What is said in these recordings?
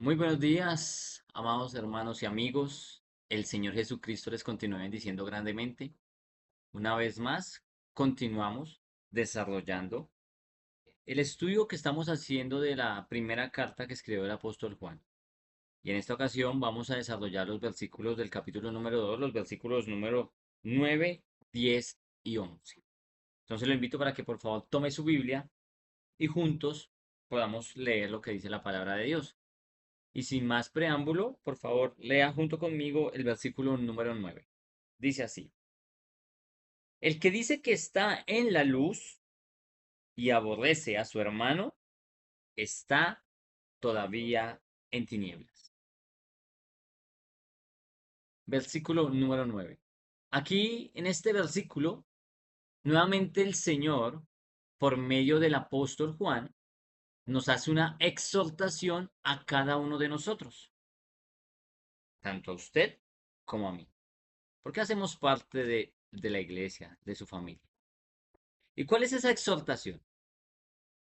Muy buenos días, amados hermanos y amigos. El Señor Jesucristo les continúe bendiciendo grandemente. Una vez más, continuamos desarrollando el estudio que estamos haciendo de la primera carta que escribió el apóstol Juan. Y en esta ocasión vamos a desarrollar los versículos del capítulo número 2, los versículos número 9, 10 y 11. Entonces lo invito para que por favor tome su Biblia y juntos podamos leer lo que dice la palabra de Dios. Y sin más preámbulo, por favor, lea junto conmigo el versículo número 9. Dice así: El que dice que está en la luz y aborrece a su hermano, está todavía en tinieblas. Versículo número 9. Aquí, en este versículo, nuevamente el Señor, por medio del apóstol Juan, nos hace una exhortación a cada uno de nosotros, tanto a usted como a mí, porque hacemos parte de la iglesia, de su familia. ¿Y cuál es esa exhortación?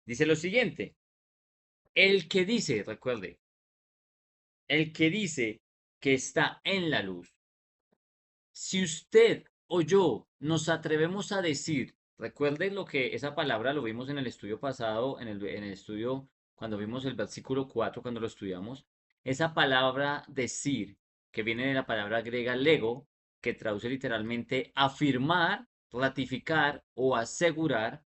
Dice lo siguiente: el que dice, recuerde, el que dice que está en la luz. Si usted o yo nos atrevemos a decir, recuerde lo que esa palabra lo vimos en el estudio pasado, en el estudio cuando vimos el versículo 4 cuando lo estudiamos, esa palabra decir, que viene de la palabra griega lego, que traduce literalmente afirmar, ratificar o asegurar.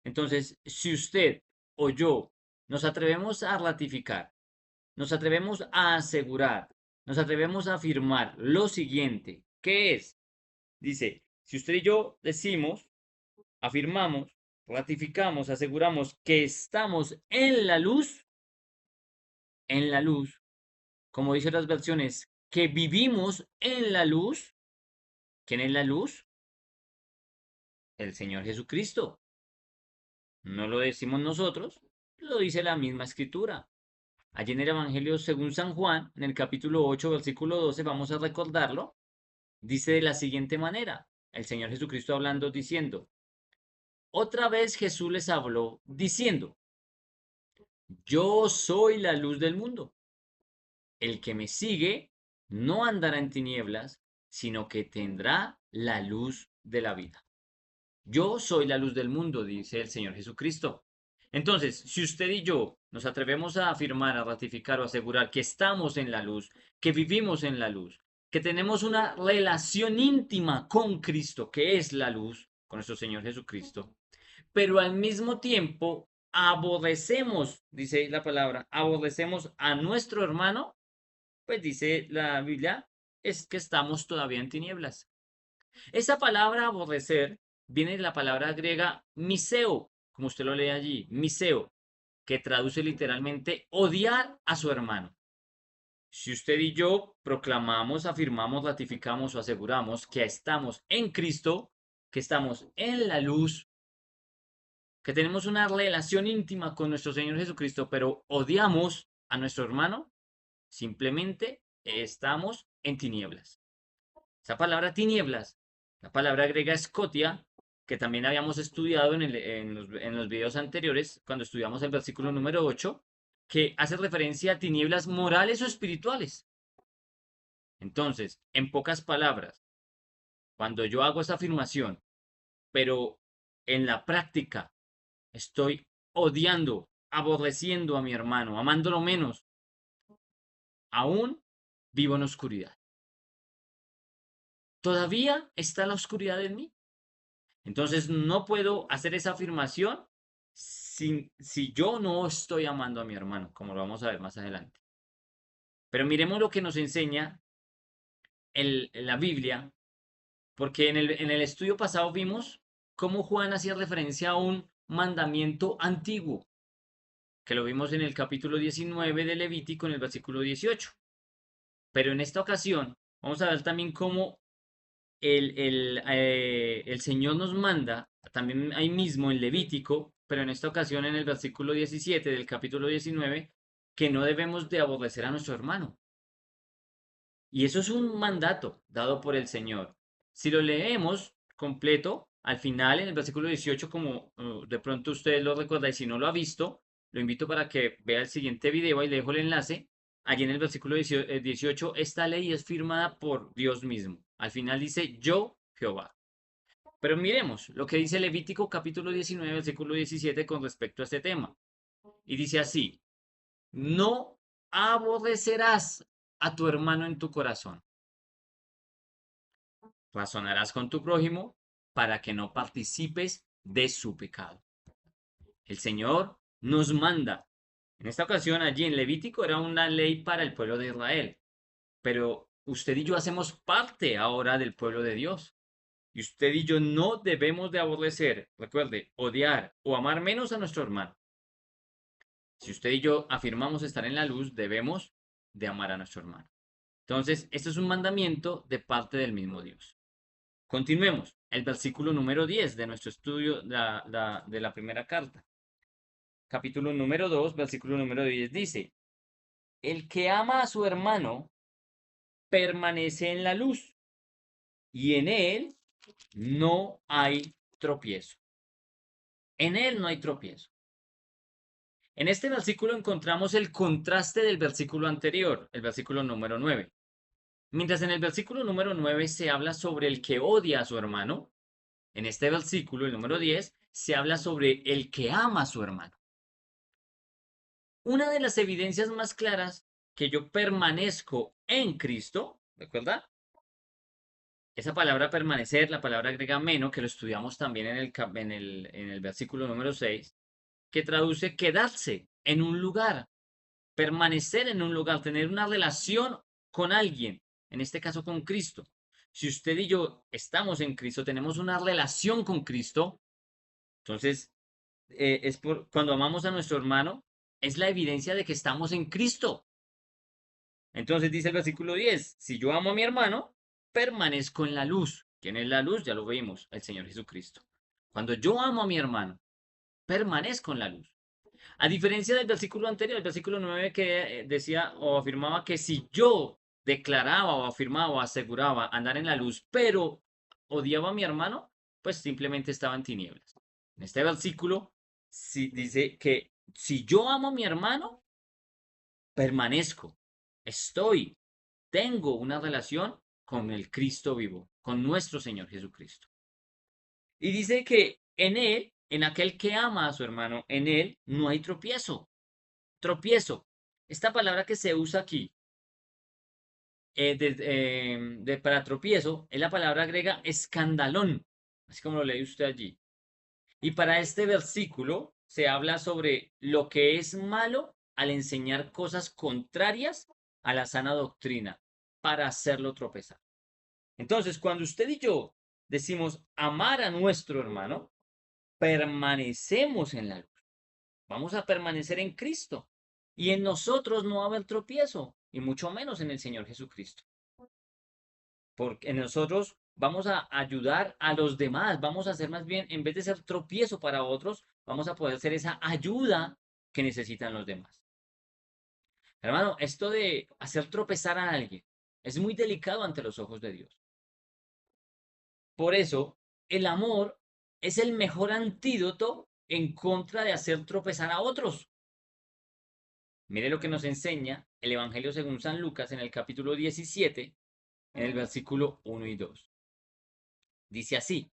Entonces, si usted o yo nos atrevemos a ratificar, nos atrevemos a asegurar, nos atrevemos a afirmar lo siguiente, ¿qué es? Dice, si usted y yo decimos, afirmamos, ratificamos, aseguramos que estamos en la luz, como dicen las versiones, que vivimos en la luz. ¿Quién es la luz? El Señor Jesucristo. No lo decimos nosotros, lo dice la misma escritura. Allí en el Evangelio según San Juan, en el capítulo 8, versículo 12, vamos a recordarlo, dice de la siguiente manera, el Señor Jesucristo hablando, diciendo, otra vez Jesús les habló, diciendo, yo soy la luz del mundo. El que me sigue no andará en tinieblas, sino que tendrá la luz de la vida. Yo soy la luz del mundo, dice el Señor Jesucristo. Entonces, si usted y yo nos atrevemos a afirmar, a ratificar o asegurar que estamos en la luz, que vivimos en la luz, que tenemos una relación íntima con Cristo, que es la luz, con nuestro Señor Jesucristo, pero al mismo tiempo aborrecemos, dice la palabra, aborrecemos a nuestro hermano, pues dice la Biblia, es que estamos todavía en tinieblas. Esa palabra aborrecer viene de la palabra griega miseo, como usted lo lee allí, miseo, que traduce literalmente odiar a su hermano. Si usted y yo proclamamos, afirmamos, ratificamos o aseguramos que estamos en Cristo, que estamos en la luz, que tenemos una relación íntima con nuestro Señor Jesucristo, pero odiamos a nuestro hermano, simplemente estamos en tinieblas. Esa palabra tinieblas, la palabra griega escotia, que también habíamos estudiado en los videos anteriores, cuando estudiamos el versículo número 8, que hace referencia a tinieblas morales o espirituales. Entonces, en pocas palabras, cuando yo hago esa afirmación, pero en la práctica estoy odiando, aborreciendo a mi hermano, amándolo menos, aún vivo en oscuridad. Todavía está la oscuridad en mí. Entonces no puedo hacer esa afirmación si yo no estoy amando a mi hermano, como lo vamos a ver más adelante. Pero miremos lo que nos enseña la Biblia, porque en el estudio pasado vimos cómo Juan hacía referencia a un mandamiento antiguo, que lo vimos en el capítulo 19 de Levítico, en el versículo 18. Pero en esta ocasión vamos a ver también cómo el Señor nos manda, también ahí mismo en Levítico, pero en esta ocasión en el versículo 17 del capítulo 19, que no debemos de aborrecer a nuestro hermano. Y eso es un mandato dado por el Señor. Si lo leemos completo, al final en el versículo 18, como de pronto usted lo recuerda y si no lo ha visto, lo invito para que vea el siguiente video, ahí le dejo el enlace, allí en el versículo 18, esta ley es firmada por Dios mismo. Al final dice, yo, Jehová. Pero miremos lo que dice Levítico capítulo 19, versículo 17 con respecto a este tema. Y dice así, no aborrecerás a tu hermano en tu corazón. Razonarás con tu prójimo para que no participes de su pecado. El Señor nos manda. En esta ocasión, allí en Levítico era una ley para el pueblo de Israel, pero usted y yo hacemos parte ahora del pueblo de Dios. Y usted y yo no debemos de aborrecer, recuerde, odiar o amar menos a nuestro hermano. Si usted y yo afirmamos estar en la luz, debemos de amar a nuestro hermano. Entonces, esto es un mandamiento de parte del mismo Dios. Continuemos. El versículo número 10 de nuestro estudio de la primera carta. Capítulo número 2, versículo número 10 dice, el que ama a su hermano permanece en la luz y en él no hay tropiezo. En él no hay tropiezo. En este versículo encontramos el contraste del versículo anterior, el versículo número 9. Mientras en el versículo número 9 se habla sobre el que odia a su hermano, en este versículo, el número 10, se habla sobre el que ama a su hermano. Una de las evidencias más claras que yo permanezco en Cristo, ¿recuerda? Esa palabra permanecer, la palabra griega meno, que lo estudiamos también en el versículo número 6, que traduce quedarse en un lugar, permanecer en un lugar, tener una relación con alguien, en este caso con Cristo. Si usted y yo estamos en Cristo, tenemos una relación con Cristo, entonces cuando amamos a nuestro hermano, es la evidencia de que estamos en Cristo. Entonces dice el versículo 10, si yo amo a mi hermano, permanezco en la luz. ¿Quién es la luz? Ya lo vimos, el Señor Jesucristo. Cuando yo amo a mi hermano, permanezco en la luz. A diferencia del versículo anterior, el versículo 9 que decía o afirmaba que si yo declaraba o afirmaba o aseguraba andar en la luz, pero odiaba a mi hermano, pues simplemente estaba en tinieblas. En este versículo dice que si yo amo a mi hermano, permanezco, estoy, tengo una relación con el Cristo vivo, con nuestro Señor Jesucristo. Y dice que en él, en aquel que ama a su hermano, en él no hay tropiezo. Tropiezo. Esta palabra que se usa aquí para tropiezo es la palabra griega escandalón, así como lo lee usted allí. Y para este versículo se habla sobre lo que es malo al enseñar cosas contrarias a la sana doctrina para hacerlo tropezar. Entonces, cuando usted y yo decimos amar a nuestro hermano, permanecemos en la luz. Vamos a permanecer en Cristo. Y en nosotros no va a haber tropiezo, y mucho menos en el Señor Jesucristo. Porque en nosotros vamos a ayudar a los demás, vamos a ser más bien, en vez de ser tropiezo para otros, vamos a poder ser esa ayuda que necesitan los demás. Hermano, esto de hacer tropezar a alguien es muy delicado ante los ojos de Dios. Por eso, el amor es el mejor antídoto en contra de hacer tropezar a otros. Mire lo que nos enseña el Evangelio según San Lucas en el capítulo 17, en el versículo 1 y 2. Dice así,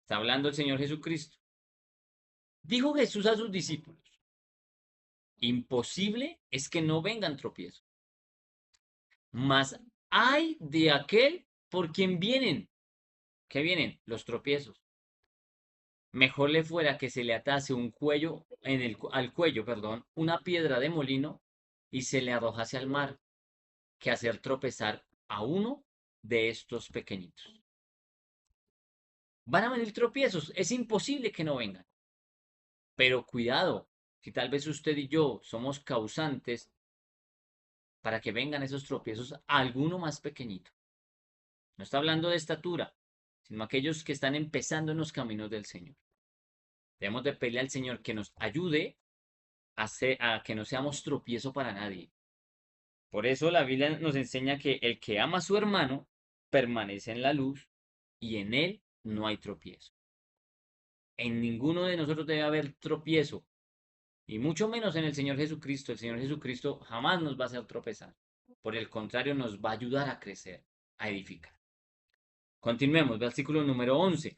está hablando el Señor Jesucristo. Dijo Jesús a sus discípulos, imposible es que no vengan tropiezos, mas hay de aquel por quien vienen. ¿Qué vienen? Los tropiezos. Mejor le fuera que se le atase un cuello al cuello, perdón, una piedra de molino y se le arrojase al mar, que hacer tropezar a uno de estos pequeñitos. Van a venir tropiezos, es imposible que no vengan. Pero cuidado, si tal vez usted y yo somos causantes para que vengan esos tropiezos a alguno más pequeñito. No está hablando de estatura, sino aquellos que están empezando en los caminos del Señor. Debemos de pedirle al Señor que nos ayude a que no seamos tropiezo para nadie. Por eso la Biblia nos enseña que el que ama a su hermano permanece en la luz y en él no hay tropiezo. En ninguno de nosotros debe haber tropiezo. y mucho menos en el Señor Jesucristo. El Señor Jesucristo jamás nos va a hacer tropezar. Por el contrario, nos va a ayudar a crecer, a edificar. Continuemos, versículo número 11.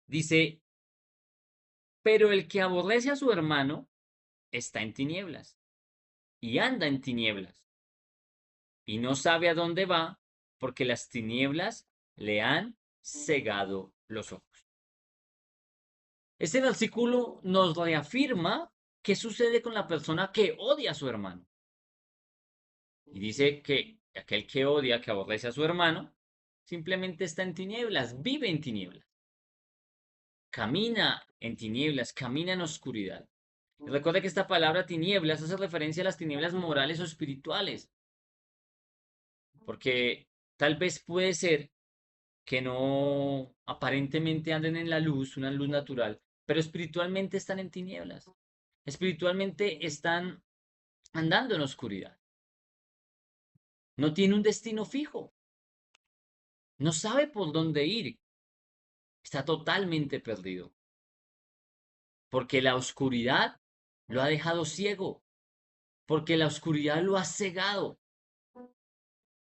Dice, pero el que aborrece a su hermano está en tinieblas y anda en tinieblas y no sabe a dónde va porque las tinieblas le han cegado los ojos. Este versículo nos reafirma qué sucede con la persona que odia a su hermano. Y dice que aquel que odia, que aborrece a su hermano, simplemente está en tinieblas, vive en tinieblas, camina en tinieblas, camina en oscuridad. Y recuerda que esta palabra tinieblas hace referencia a las tinieblas morales o espirituales, porque tal vez puede ser que no aparentemente anden en la luz, una luz natural, pero espiritualmente están en tinieblas. Espiritualmente están andando en oscuridad. No tiene un destino fijo. No sabe por dónde ir. Está totalmente perdido. Porque la oscuridad lo ha dejado ciego. Porque la oscuridad lo ha cegado.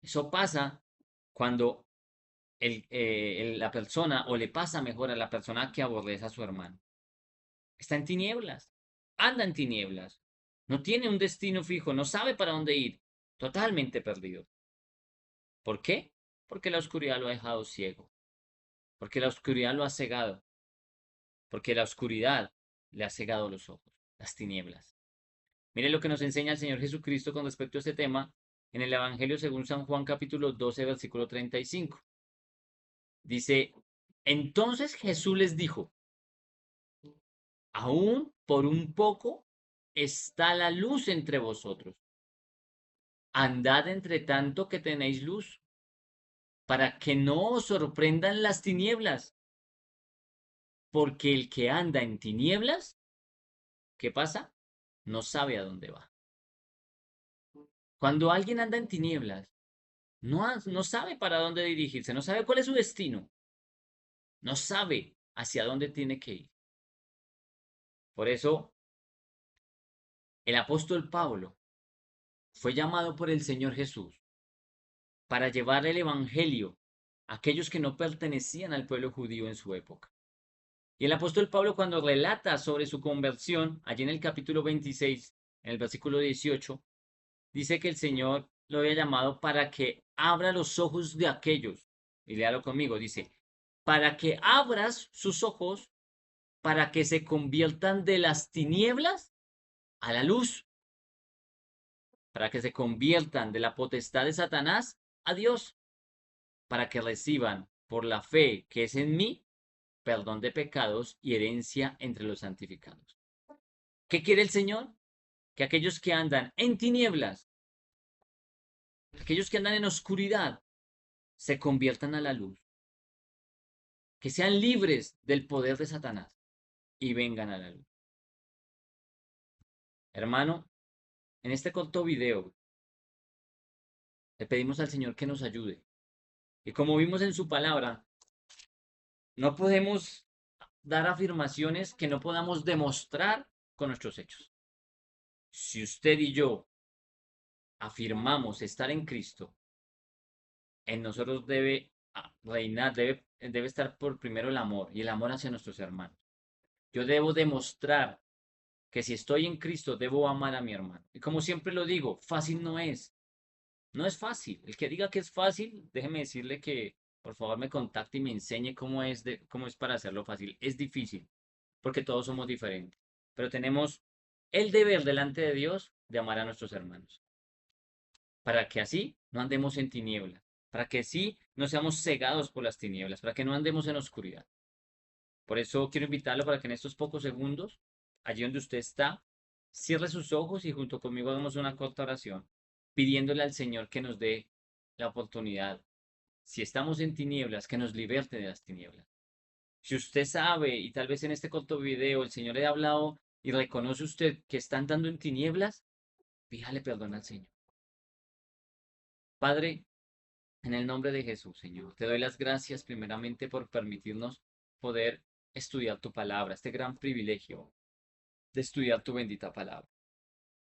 Eso pasa cuando la persona, o le pasa mejor a la persona que aborrece a su hermano. Está en tinieblas. Anda en tinieblas. No tiene un destino fijo. No sabe para dónde ir. Totalmente perdido. ¿Por qué? Porque la oscuridad lo ha dejado ciego. Porque la oscuridad lo ha cegado. Porque la oscuridad le ha cegado los ojos. Las tinieblas. Mire lo que nos enseña el Señor Jesucristo con respecto a este tema en el Evangelio según San Juan capítulo 12 versículo 35. Dice, entonces Jesús les dijo, aún por un poco está la luz entre vosotros. Andad entre tanto que tenéis luz, para que no os sorprendan las tinieblas, porque el que anda en tinieblas, ¿qué pasa? No sabe a dónde va. Cuando alguien anda en tinieblas, no sabe para dónde dirigirse, no sabe cuál es su destino, no sabe hacia dónde tiene que ir. Por eso, el apóstol Pablo fue llamado por el Señor Jesús para llevar el Evangelio a aquellos que no pertenecían al pueblo judío en su época. Y el apóstol Pablo, cuando relata sobre su conversión, allí en el capítulo 26, en el versículo 18, dice que el Señor lo había llamado para que abra los ojos de aquellos, y léalo conmigo, dice, para que abras sus ojos, para que se conviertan de las tinieblas a la luz, para que se conviertan de la potestad de Satanás a Dios, para que reciban por la fe que es en mí perdón de pecados y herencia entre los santificados. ¿Qué quiere el Señor? Que aquellos que andan en tinieblas, aquellos que andan en oscuridad, se conviertan a la luz, que sean libres del poder de Satanás y vengan a la luz. Hermano, en este corto video le pedimos al Señor que nos ayude. Y como vimos en su palabra, no podemos dar afirmaciones que no podamos demostrar con nuestros hechos. Si usted y yo afirmamos estar en Cristo, en nosotros debe reinar, debe estar por primero el amor y el amor hacia nuestros hermanos. Yo debo demostrar que si estoy en Cristo debo amar a mi hermano. Y como siempre lo digo, fácil no es. No es fácil. El que diga que es fácil, déjeme decirle que por favor me contacte y me enseñe cómo es para hacerlo fácil. Es difícil, porque todos somos diferentes. Pero tenemos el deber delante de Dios de amar a nuestros hermanos, para que así no andemos en tinieblas, para que así no seamos cegados por las tinieblas, para que no andemos en oscuridad. Por eso quiero invitarlo para que en estos pocos segundos, allí donde usted está, cierre sus ojos y junto conmigo hagamos una corta oración, pidiéndole al Señor que nos dé la oportunidad, si estamos en tinieblas, que nos liberte de las tinieblas. Si usted sabe, y tal vez en este corto video el Señor le ha hablado y reconoce usted que está andando en tinieblas, pídale perdón al Señor. Padre, en el nombre de Jesús, Señor, te doy las gracias primeramente por permitirnos poder estudiar tu palabra, este gran privilegio. de estudiar tu bendita palabra.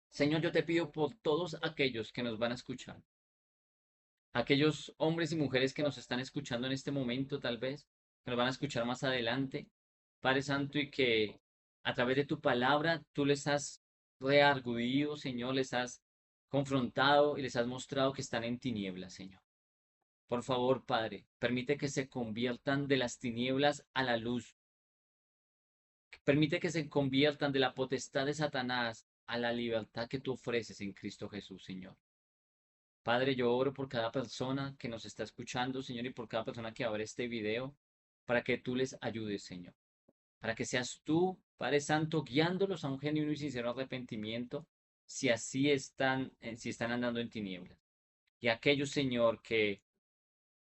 Señor, yo te pido por todos aquellos que nos van a escuchar, aquellos hombres y mujeres que nos están escuchando en este momento, tal vez, que nos van a escuchar más adelante, Padre Santo, y que a través de tu palabra tú les has reargudido, Señor, les has confrontado y les has mostrado que están en tinieblas, Señor. Por favor, Padre, permite que se conviertan de las tinieblas a la luz. Permite que se conviertan de la potestad de Satanás a la libertad que tú ofreces en Cristo Jesús, Señor. Padre, yo oro por cada persona que nos está escuchando, Señor, y por cada persona que va a ver este video, para que tú les ayudes, Señor. Para que seas tú, Padre Santo, guiándolos a un genuino y sincero arrepentimiento, si así están, si están andando en tinieblas. Y aquellos, Señor, que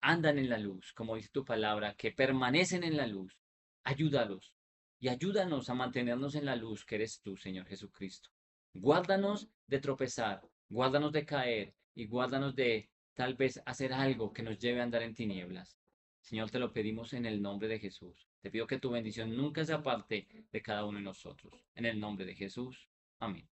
andan en la luz, como dice tu palabra, que permanecen en la luz, ayúdalos y ayúdanos a mantenernos en la luz que eres tú, Señor Jesucristo. Guárdanos de tropezar, guárdanos de caer y guárdanos de tal vez hacer algo que nos lleve a andar en tinieblas. Señor, te lo pedimos en el nombre de Jesús. Te pido que tu bendición nunca se aparte de cada uno de nosotros. En el nombre de Jesús. Amén.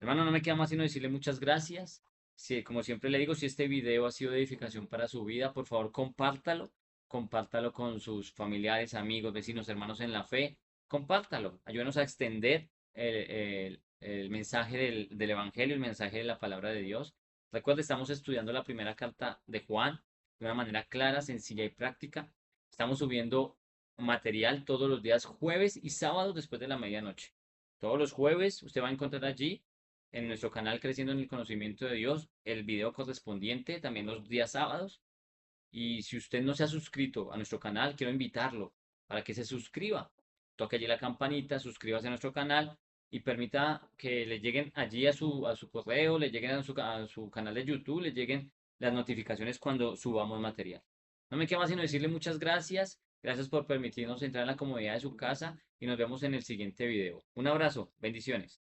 Hermano, no me queda más sino decirle muchas gracias. Si, como siempre le digo, si este video ha sido de edificación para su vida, por favor compártalo. Compártalo con sus familiares, amigos, vecinos, hermanos en la fe. Compártalo. Ayúdenos a extender el mensaje del Evangelio, el mensaje de la palabra de Dios. Recuerda, estamos estudiando la primera carta de Juan de una manera clara, sencilla y práctica. Estamos subiendo material todos los días, jueves y sábados después de la medianoche. Todos los jueves usted va a encontrar allí en nuestro canal Creciendo en el Conocimiento de Dios el video correspondiente, también los días sábados. Y si usted no se ha suscrito a nuestro canal, quiero invitarlo para que se suscriba. Toque allí la campanita, suscríbase a nuestro canal y permita que le lleguen allí a su correo, le lleguen a su canal de YouTube, le lleguen las notificaciones cuando subamos material. No me queda más sino decirle muchas gracias. Gracias por permitirnos entrar en la comodidad de su casa y nos vemos en el siguiente video. Un abrazo, bendiciones.